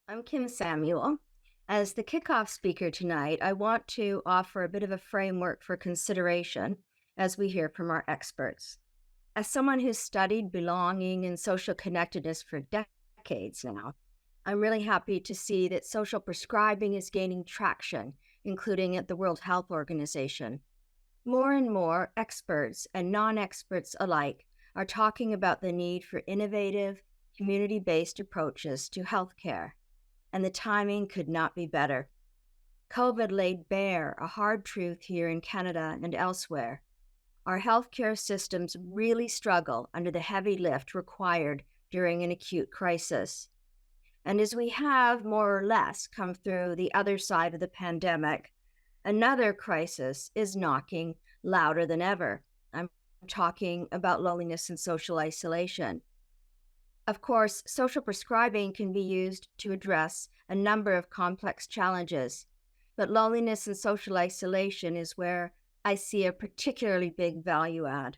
I'm Kim Samuel. As the kickoff speaker tonight, I want to offer a bit of a framework for consideration as we hear from our experts. As someone who's studied belonging and social connectedness for decades now, I'm really happy to see that social prescribing is gaining traction, including at the World Health Organization. More and more experts and non experts alike are talking about the need for innovative, community based approaches to healthcare, and the timing could not be better. COVID laid bare a hard truth here in Canada and elsewhere. Our healthcare systems really struggle under the heavy lift required during an acute crisis. And as we have more or less come through the other side of the pandemic, another crisis is knocking louder than ever. I'm talking about loneliness and social isolation. Of course, social prescribing can be used to address a number of complex challenges, but loneliness and social isolation is where I see a particularly big value add.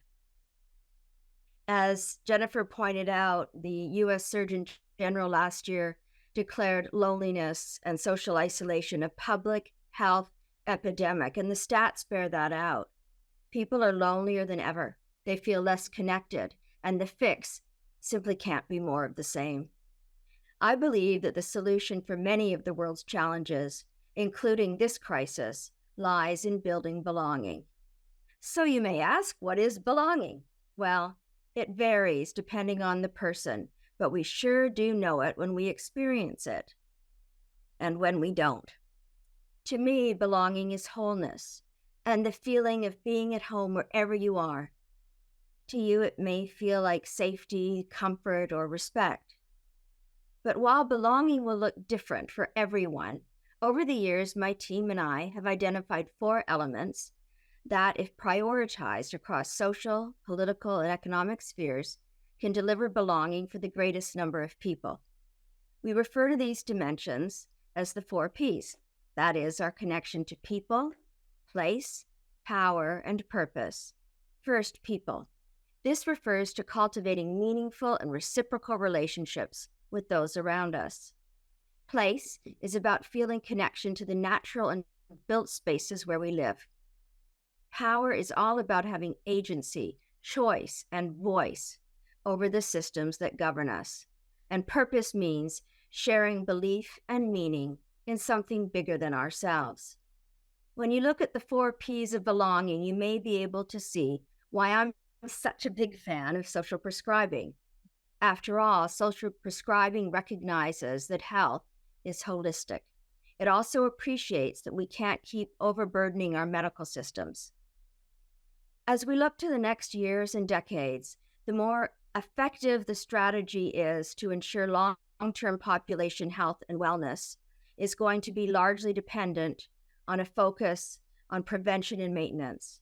As Jennifer pointed out, the US Surgeon General last year declared loneliness and social isolation a public health epidemic, and the stats bear that out. People are lonelier than ever. They feel less connected, and the fix simply can't be more of the same. I believe that the solution for many of the world's challenges, including this crisis, lies in building belonging. So you may ask, what is belonging? Well, it varies depending on the person, but we sure do know it when we experience it and when we don't. To me, belonging is wholeness and the feeling of being at home wherever you are. To you, it may feel like safety, comfort, or respect. But while belonging will look different for everyone, over the years, my team and I have identified 4 elements that, if prioritized across social, political, and economic spheres, can deliver belonging for the greatest number of people. We refer to these dimensions as the 4 Ps. That is, our connection to people, place, power, and purpose. First, people. This refers to cultivating meaningful and reciprocal relationships with those around us. Place is about feeling connection to the natural and built spaces where we live. Power is all about having agency, choice, and voice over the systems that govern us. And purpose means sharing belief and meaning in something bigger than ourselves. When you look at the 4 Ps of belonging, you may be able to see why I'm such a big fan of social prescribing. After all, social prescribing recognizes that health is holistic. It also appreciates that we can't keep overburdening our medical systems. As we look to the next years and decades, the more effective the strategy is to ensure long-term population health and wellness is going to be largely dependent on a focus on prevention and maintenance.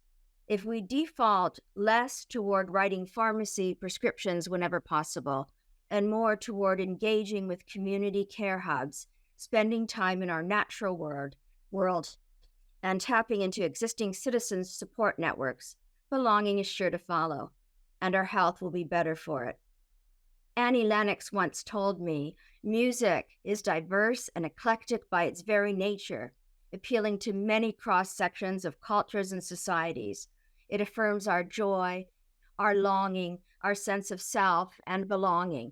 If we default less toward writing pharmacy prescriptions whenever possible and more toward engaging with community care hubs, spending time in our natural world, and tapping into existing citizens' support networks, belonging is sure to follow, and our health will be better for it. Annie Lennox once told me, music is diverse and eclectic by its very nature, appealing to many cross-sections of cultures and societies. It affirms our joy, our longing, our sense of self, and belonging.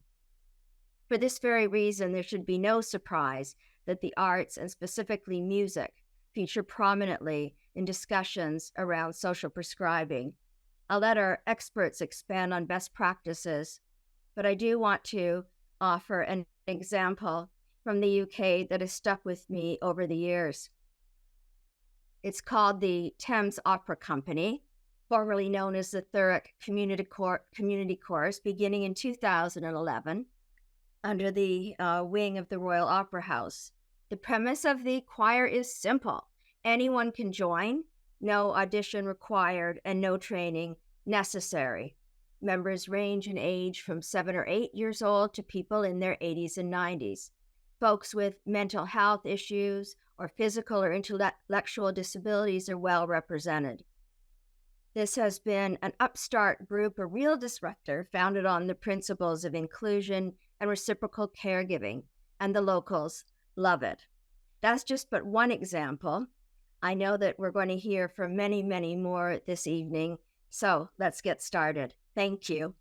For this very reason, there should be no surprise that the arts, and specifically music, feature prominently in discussions around social prescribing. I'll let our experts expand on best practices, but I do want to offer an example from the UK that has stuck with me over the years. It's called the Thames Opera Company, formerly known as the Thurrock Community Chorus, beginning in 2011 under the wing of the Royal Opera House. The premise of the choir is simple. Anyone can join, no audition required, and no training necessary. Members range in age from 7 or 8 years old to people in their 80s and 90s. Folks with mental health issues or physical or intellectual disabilities are well represented. This has been an upstart group, a real disruptor, founded on the principles of inclusion and reciprocal caregiving, and the locals love it. That's just but one example. I know that we're going to hear from many, many more this evening. So let's get started. Thank you.